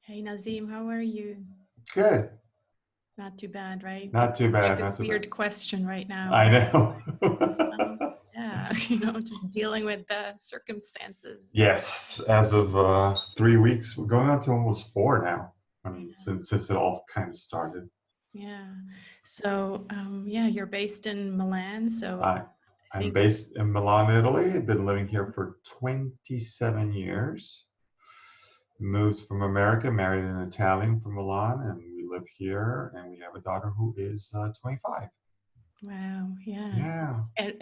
Hey Nazim, how are you? Good. Not too bad, right? Not too We have bad. this Not too bad. weird question right now, I but know. yeah, just dealing with the circumstances. Yes, as of 3 weeks, we're going on to almost four now. I mean, since it all kind of started. Yeah. So, yeah, you're based in Milan, so I I I'm think, based in Milan, Italy. I've been living here for 27 years. Moved from America, married an Italian from Milan, and we live here. And we have a daughter who is 25. wow, yeah. Yeah. And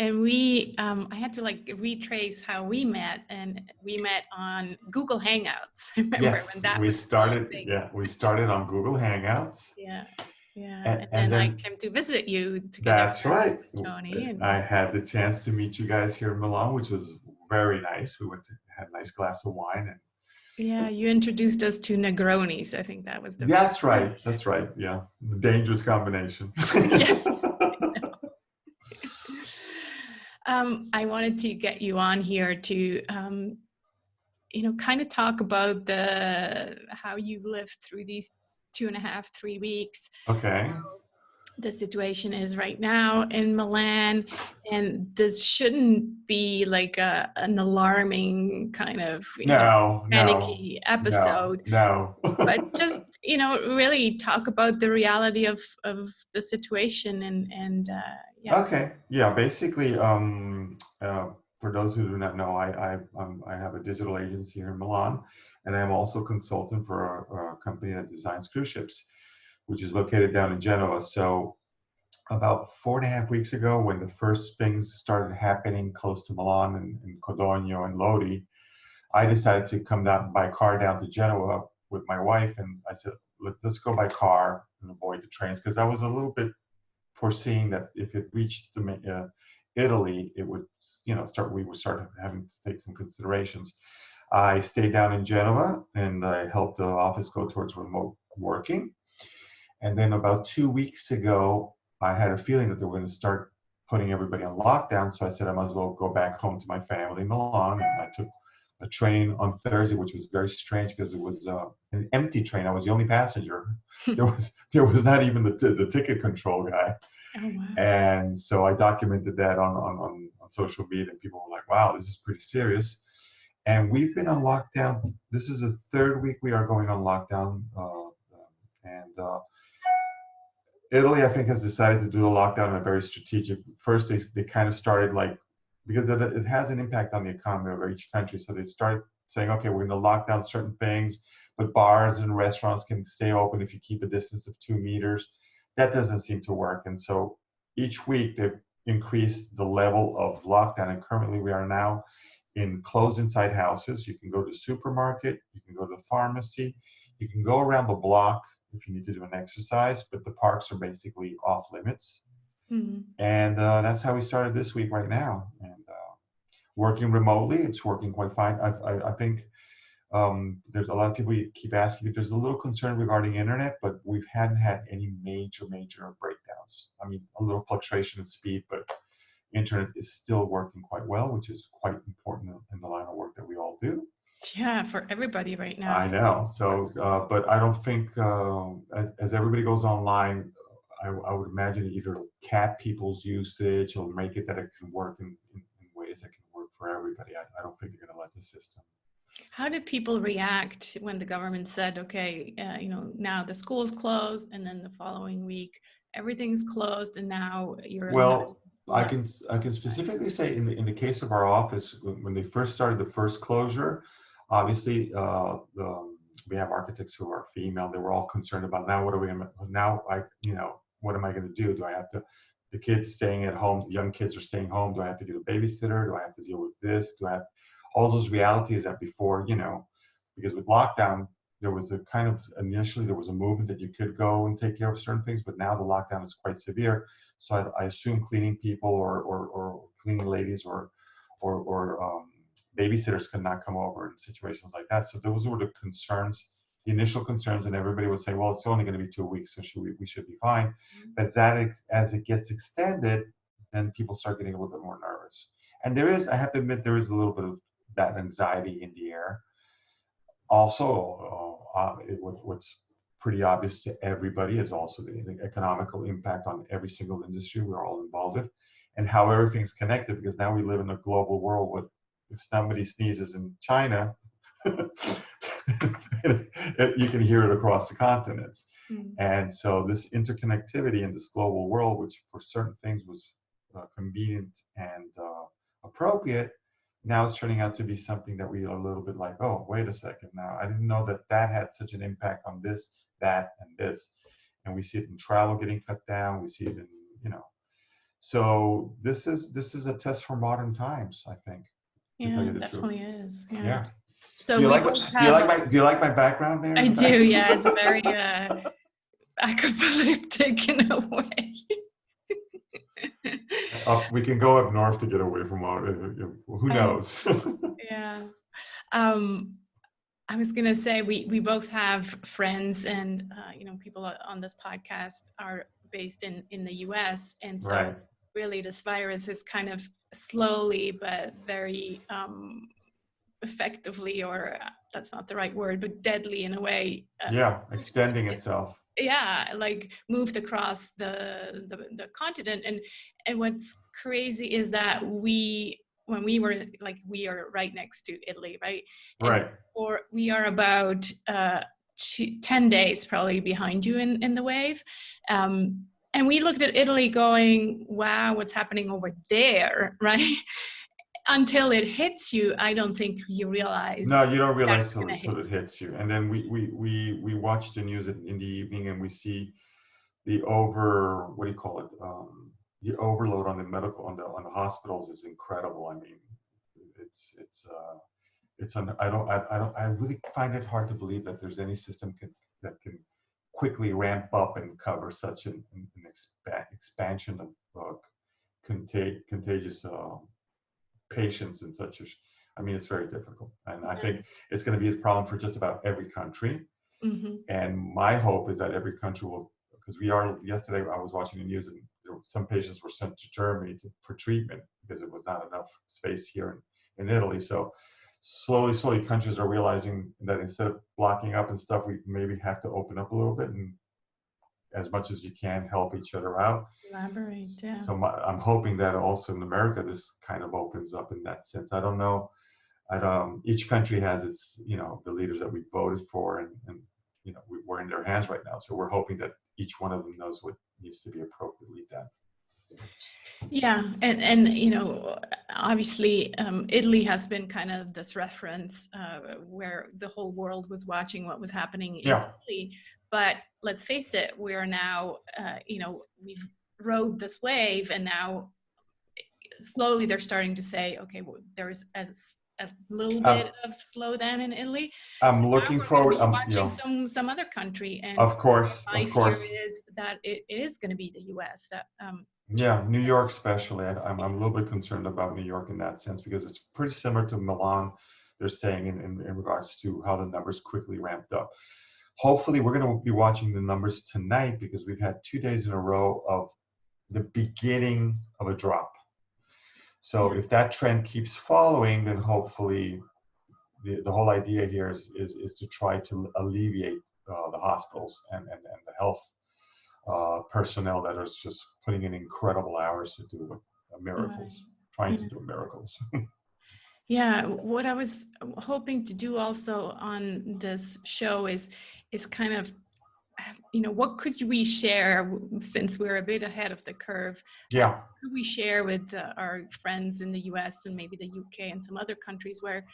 I had to like retrace how we met, and we met on Google Hangouts. I remember when Yes, that we was still a started. thing. Yeah, we started on Google Hangouts, Yeah, yeah. and, And and then I then came to visit you together with that's your right. husband, Tony, and I had the chance to meet you guys here in Milan, which was very nice. We went to had a nice glass of wine, and yeah, you introduced us to Negronis. I think that was the first. that's right. That's right. Yeah, the dangerous combination. Yeah. I wanted to get you on here to, kind of talk about the how you lived through these 2.5, 3 weeks. Okay. The situation is right now in Milan, and this shouldn't be like an alarming kind of, No, no, panicky no, episode, no. but just really talk about the reality of the situation and yeah. Okay. Yeah. Basically, for those who do not know, I have a digital agency here in Milan, and I'm also a consultant for a company that designs cruise ships, which is located down in Genoa. So about 4.5 weeks ago, when the first things started happening close to Milan and Codogno and Lodi, I decided to come down by car down to Genoa with my wife, and I said, let's go by car and avoid the trains, because I was a little bit foreseeing that if it reached Italy, it would, we would start having to take some considerations. I stayed down in Genoa, and I helped the office go towards remote working. And then about 2 weeks ago, I had a feeling that they were going to start putting everybody on lockdown. So I said I might as well go back home to my family in Milan. And I took a train on Thursday, which was very strange because it was an empty train. I was the only passenger. There was not even the ticket control guy. Oh wow. And so I documented that on social media, and people were like, wow, this is pretty serious. And we've been on lockdown. This is the third week we are going on lockdown. And Italy, I think, has decided to do the lockdown in a very strategic. First, they kind of started like, because it has an impact on the economy of each country. So they started saying, okay, we're going to lock down certain things, but bars and restaurants can stay open if you keep a distance of 2 meters. That doesn't seem to work. And so each week they've increased the level of lockdown. And currently we are now in closed inside houses. You can go to the supermarket, you can go to the pharmacy, you can go around the block if you need to do an exercise, but the parks are basically off limits. Mhm. And that's how we started this week right now. And working remotely, it's working quite fine. I think there's a lot of people keep asking me. There's a little concern regarding internet, but we hadn't had any major breakdowns. I mean, a little fluctuation in speed, but internet is still working quite well, which is quite important in the line of work that we all do. Yeah, for everybody right now. I know. So, but I don't think as everybody goes online, I would imagine either cap people's usage or make it that it can work in ways that can work for everybody. I don't think they're going to let the system. How did people react when the government said, okay, now the school's closed, and then the following week everything's closed, and now you're not Well, I allowed? can I can specifically say in the case of our office, when they first started the first closure, obviously we have architects who are female. They were all concerned about now what are we gonna now what am I going to do? Do I have to the kids staying at home, young kids are staying home. Do I have to get a babysitter? Do I have to deal with this? Do I have all those realities that before because with lockdown there was a kind of initially there was a movement that you could go and take care of certain things, but now the lockdown is quite severe. So I assume cleaning people or cleaning ladies or babysitters could not come over in situations like that. So those were the concerns, the initial concerns, and everybody was saying, well, it's only going to be 2 weeks, so we should be fine. But as it gets extended, then people start getting a little bit more nervous. And I have to admit, there is a little bit of that anxiety in the air. Also, what's pretty obvious to everybody is also the economical impact on every single industry we're all involved with, and how everything's connected, because now we live in a global world with, if somebody sneezes in China, you can hear it across the continents. Mm. And so this interconnectivity in this global world, which for certain things was convenient and appropriate, now it's turning out to be something that we are a little bit like, oh, wait a second, now I didn't know that that had such an impact on this, that, and this. And we see it in travel getting cut down. We see it in, so this is a test for modern times, I think, to tell Yeah, you the truth. definitely is. Yeah. Yeah. So Do you we like both do you like have. my do you like my background there? I do. Yeah, it's very apocalyptic in a way. We can go up north to get away from all. Who knows? Yeah. I was gonna say we both have friends, and people on this podcast are based in the U.S. and so Right. really this virus is kind of slowly but very effectively, or that's not the right word, but deadly in a way. Yeah, extending itself. Yeah, like moved across the continent, and what's crazy is that when we were like, we are right next to Italy, right? Right. Or we are about 10 days probably behind you in the wave. And we looked at Italy going, wow, what's happening over there, right? Until it hits you, I don't think you realize. No, you don't realize that's till gonna hit it hits you. And then we watch the news in the evening, and we see the what do you call it? The overload on the medical on the hospitals is incredible. I mean, I really find it hard to believe that there's any system that can quickly ramp up and cover such an expansion of contagious patients in such a. I mean, it's very difficult, and I think it's going to be a problem for just about every country. Mm-hmm. And my hope is that every country will, because yesterday I was watching the news, and some patients were sent to Germany for treatment because it was not enough space here in Italy. So slowly countries are realizing that instead of blocking up and stuff, we maybe have to open up a little bit, and as much as you can help each other out. Elaborate, yeah. So I'm hoping that also in America, this kind of opens up in that sense. I don't know. Each country has its, the leaders that we voted for, and we're in their hands right now. So we're hoping that each one of them knows what needs to be appropriately done. Yeah, and obviously Italy has been kind of this reference where the whole world was watching what was happening in Italy. But let's face it, we are now, we've rode this wave, and now slowly they're starting to say, okay, well, there's a little bit of slowdown in Italy. I'm looking forward. Watching some other country, and of course, my fear is that it is going to be the U.S. Yeah, New York especially. I'm a little bit concerned about New York in that sense, because it's pretty similar to Milan. They're saying in regards to how the numbers quickly ramped up. Hopefully, we're going to be watching the numbers tonight, because we've had 2 days in a row of the beginning of a drop. So if that trend keeps following, then hopefully the whole idea here is to try to alleviate the hospitals and the health personnel that are just putting in incredible hours to do miracles, trying to do miracles. Yeah, what I was hoping to do also on this show is kind of, what could we share, since we're a bit ahead of the curve? Yeah. Could we share with our friends in the US and maybe the UK and some other countries where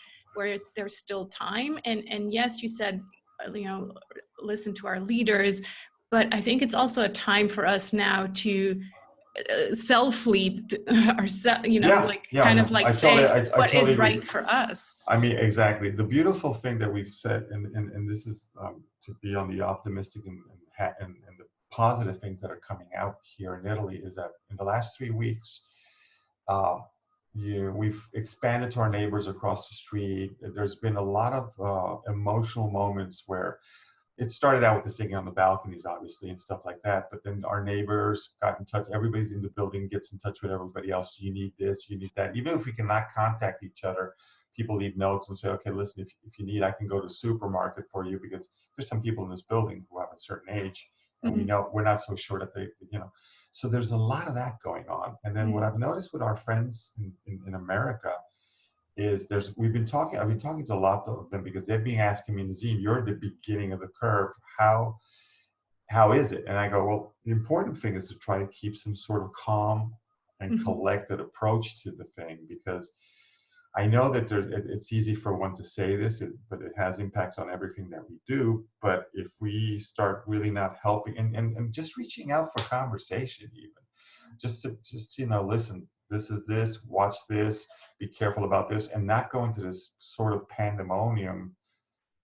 there's still time? And yes, you said, listen to our leaders, but I think it's also a time for us now to self-lead ourselves, say what is right for us. I mean, exactly. The beautiful thing that we've said, and this is to be on the optimistic and the positive things that are coming out here in Italy, is that in the last 3 weeks, we've expanded to our neighbors across the street. There's been a lot of emotional moments where it started out with the singing on the balconies, obviously, and stuff like that. But then our neighbors got in touch. Everybody's in the building gets in touch with everybody else. You need this, you need that. Even if we cannot contact each other, people leave notes and say, okay, listen, if you need, I can go to the supermarket for you, because there's some people in this building who have a certain age, and we know we're not so sure that they, so there's a lot of that going on. And then what I've noticed with our friends in America is I've been talking to a lot of them, because they've been asking me, Nazim, you're at the beginning of the curve. How is it? And I go, well, the important thing is to try to keep some sort of calm and collected approach to the thing, because I know that it's easy for one to say this, but it has impacts on everything that we do. But if we start really not helping and just reaching out for conversation, even just listen, this is this, watch this, be careful about this, and not go into this sort of pandemonium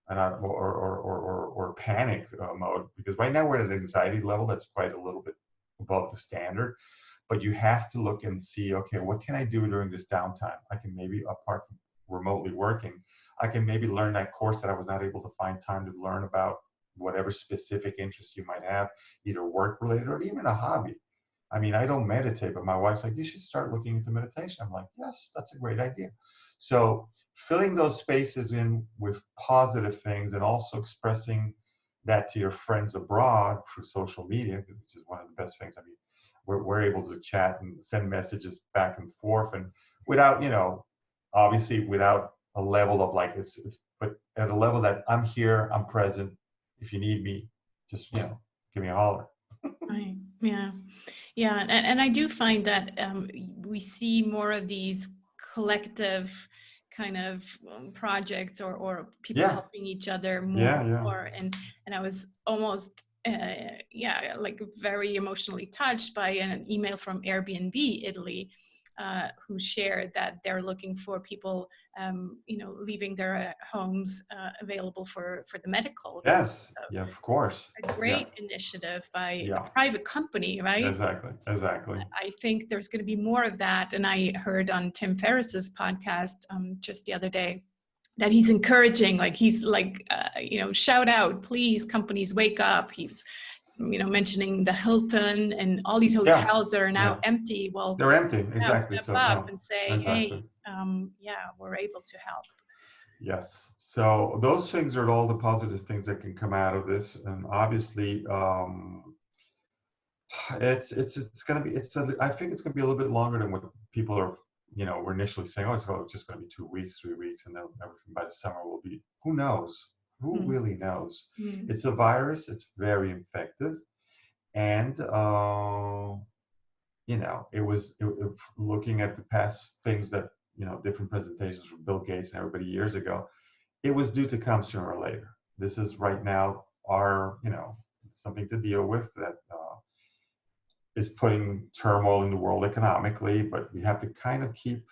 and or panic mode, because right now we're at an anxiety level that's quite a little bit above the standard. But you have to look and see, okay, what can I do during this downtime? I can maybe, apart from remotely working, I can maybe learn that course that I was not able to find time to learn about, whatever specific interest you might have, either work related or even a hobby. I mean, I don't meditate, but my wife's like, you should start looking into meditation. I'm like, yes, that's a great idea. So filling those spaces in with positive things, and also expressing that to your friends abroad through social media, which is one of the best things. I mean, we're able to chat and send messages back and forth, and without, obviously without a level of like, but at a level that I'm here, I'm present. If you need me, just, give me a holler. Right. Yeah. Yeah. And I do find that we see more of these collective kind of projects or people helping each other more. And I was almost, like very emotionally touched by an email from Airbnb Italy, who shared that they're looking for people, leaving their homes available for the medical. Yes. Yeah, of course. A great initiative by Yeah. a private company, right? Exactly. I think there's going to be more of that. And I heard on Tim Ferriss's podcast just the other day that he's encouraging, shout out, please, companies, wake up. He's, mentioning the Hilton and all these hotels that are now empty. Well, they're empty. Exactly. Step up and say, exactly. hey, we're able to help. Yes. So those things are all the positive things that can come out of this. And obviously, it's going to be, I think it's going to be a little bit longer than what people are, were initially saying, oh, it's just going to be 2 weeks, 3 weeks, and then everything by the summer will be, who knows? Who really knows? It's a virus. It's very infective. And, looking at the past things that, different presentations from Bill Gates and everybody years ago, it was due to come sooner or later. This is right now our, something to deal with that is putting turmoil in the world economically, but we have to kind of keep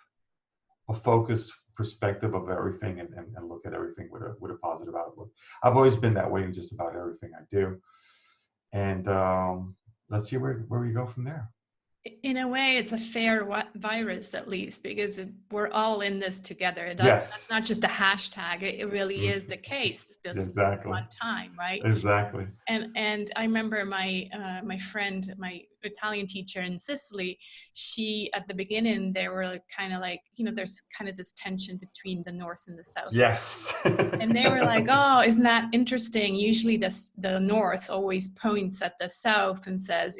a focused perspective of everything and look at everything with a positive outlook. I've always been that way in just about everything I do. And let's see where we go from there. In a way, it's a fair virus, at least, because we're all in this together. That's not just a hashtag. It really is the case. This one time, right? Exactly. And I remember my friend, my Italian teacher in Sicily, she, at the beginning, they were kind of like, there's kind of this tension between the North and the South. Yes. And they were like, oh, isn't that interesting? Usually the North always points at the South and says,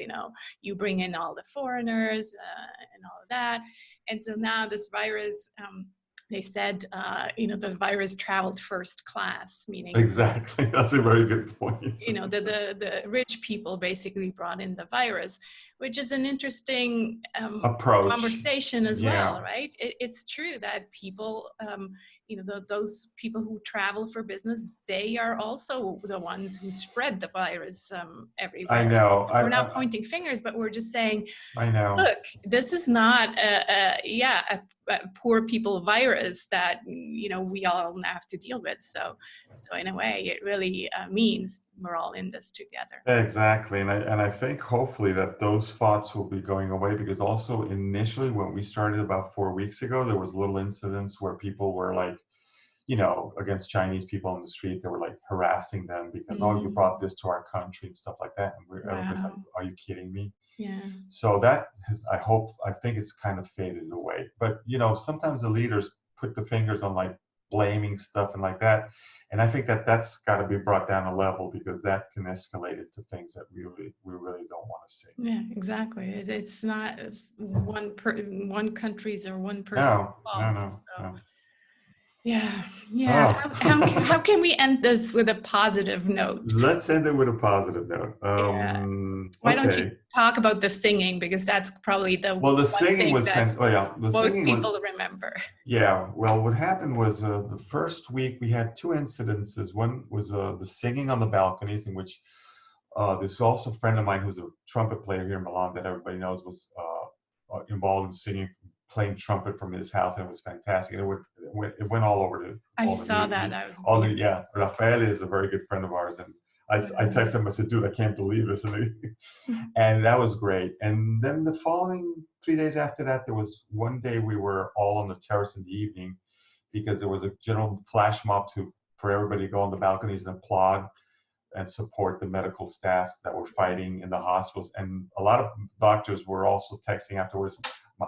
you bring in all the foreigners and all of that. And so now this virus, they said, the virus traveled first class, meaning exactly. That's a very good point. The rich people basically brought in the virus, which is an interesting approach conversation as well, right? It's true that people, those people who travel for business, they are also the ones who spread the virus everywhere. I know. We're not pointing fingers, but we're just saying, I know. Look, this is not a poor people virus that we all have to deal with. So in a way, it really means we're all in this together. Exactly, and I think hopefully that those thoughts will be going away, because also initially when we started about 4 weeks ago, there was little incidents where people were like, against Chinese people on the street, they were like harassing them because oh, you brought this to our country and stuff like that, and everybody's like, are you kidding me? Yeah. So that has, I think it's kind of faded away. But sometimes the leaders put the fingers on like blaming stuff and like that. And I think that that's got to be brought down a level, because that can escalate into things that we really don't want to see. Yeah, exactly. It's not one country's or one person's No, no, fault. no, So no. yeah, yeah. How Oh. can we end this with a positive note? Let's end it with a positive note. Yeah. Why don't you Okay. talk about the singing, because that's probably the Well, the one singing thing was that oh yeah, the most singing was, people remember. yeah. Well, what happened was the first week we had two incidences. One was the singing on the balconies, in which there's also a friend of mine who's a trumpet player here in Milan that everybody knows was involved in singing, playing trumpet from his house, and it was fantastic. And it went all over I all the saw media. that. That was All the, beautiful. yeah, Rafael is a very good friend of ours, and I Yeah. texted him. I said, "Dude, I can't believe this," and that was great. And then the following 3 days after that, there was one day we were all on the terrace in the evening, because there was a general flash mob for everybody to go on the balconies and applaud and support the medical staffs that were fighting in the hospitals. And a lot of doctors were also texting afterwards.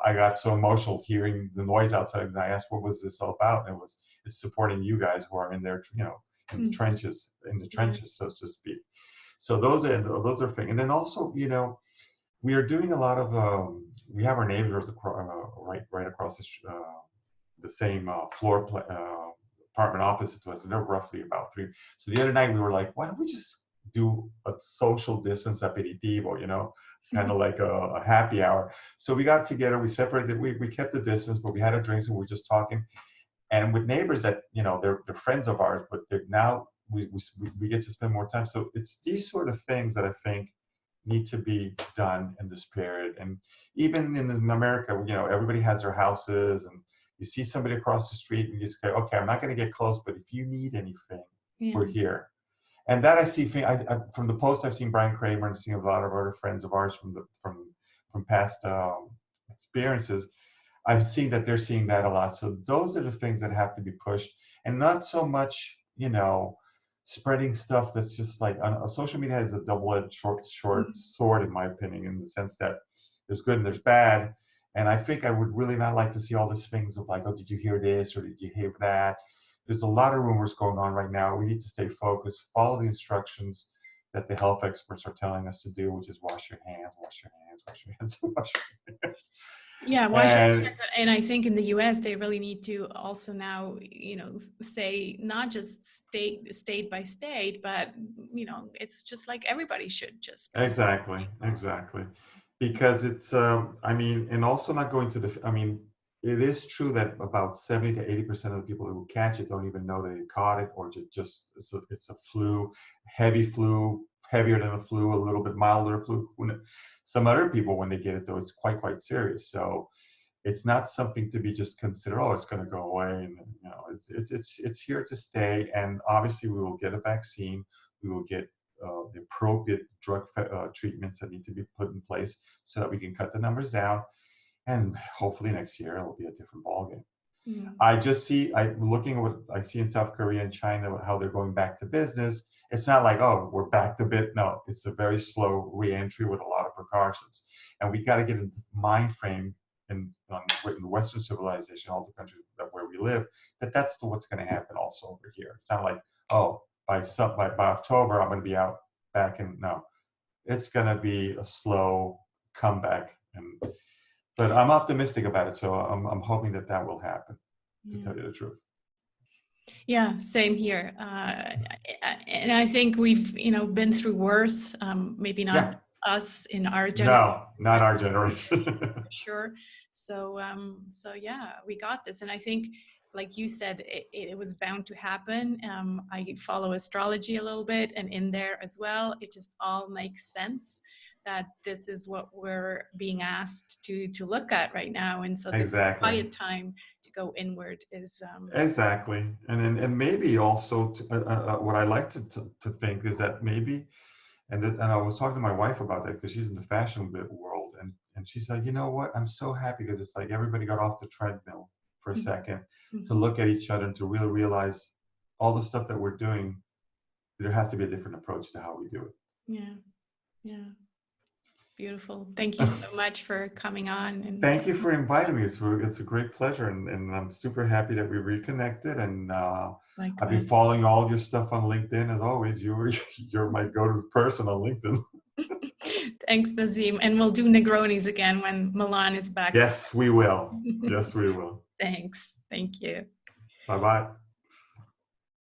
I got so emotional hearing the noise outside, and I asked, what was this all about? And it's supporting you guys who are in there, in the trenches, so to speak. So those are things. And then also, we are doing a lot of, we have our neighbors right across the same floor apartment opposite to us, and they're roughly about three. So the other night we were like, why don't we just do a social distance aperitivo, kind of like a happy hour. So we got together, we separated, we kept the distance, but we had a drink, and we were just talking. And with neighbors that, they're friends of ours, but now we get to spend more time. So it's these sort of things that I think need to be done in this period. And even in America, everybody has their houses, and you see somebody across the street and you say, okay, I'm not going to get close, but if you need anything, we're here. And that I see from the posts I've seen Brian Kramer, and seeing a lot of other friends of ours from past experiences, I've seen that they're seeing that a lot. So those are the things that have to be pushed, and not so much, spreading stuff that's just like social media has a double-edged short sword, in my opinion, in the sense that there's good and there's bad. And I think I would really not like to see all these things of like, oh, did you hear this or did you hear that? There's a lot of rumors going on right now. We need to stay focused, follow the instructions that the health experts are telling us to do, which is wash your hands, wash your hands, wash your hands, wash your hands. Yeah, wash your hands. And I think in the US, they really need to also now, say not just state by state, but, it's just like everybody should just go. Exactly. Because it's, and also not going to it is true that about 70 to 80% of the people who catch it don't even know they caught it, or just it's a flu, heavier than a flu, a little bit milder flu. Some other people, when they get it, though, it's quite serious. So it's not something to be just considered, oh, it's going to go away. And it's here to stay. And obviously, we will get a vaccine. We will get the appropriate drug treatments that need to be put in place so that we can cut the numbers down. And hopefully next year it'll be a different ballgame. I'm looking at what I see in South Korea and China, how they're going back to business. It's not like, oh, we're back to bit. No, it's a very slow re-entry with a lot of precautions. And we got to get a mind frame in Western civilization, all the countries where we live, that's what's going to happen also over here. It's not like, oh, by October I'm going to be out back in. No, it's going to be a slow comeback. But I'm optimistic about it, so I'm hoping that will happen, to tell you the truth. Yeah, same here. And I think we've, been through worse. Maybe not us in our generation. No, not our generation. For sure. So yeah, we got this. And I think, like you said, it was bound to happen. I follow astrology a little bit, and in there as well, it just all makes sense that this is what we're being asked to look at right now. And so this quiet time to go inward is exactly. And maybe also what I like to think is that maybe, and I was talking to my wife about that, because she's in the fashion world, and she's like, you know what, I'm so happy, because it's like everybody got off the treadmill for a second to look at each other and to really realize all the stuff that we're doing. There has to be a different approach to how we do it. Yeah. Beautiful. Thank you so much for coming on. And thank you for inviting me. It's a great pleasure, and I'm super happy that we reconnected. And I've been likewise. following all of your stuff on LinkedIn as always. You're my go-to person on LinkedIn. Thanks, Nazim. And we'll do Negronis again when Milan is back. Yes, we will. Yes, we will. Thanks. Thank you. Bye-bye.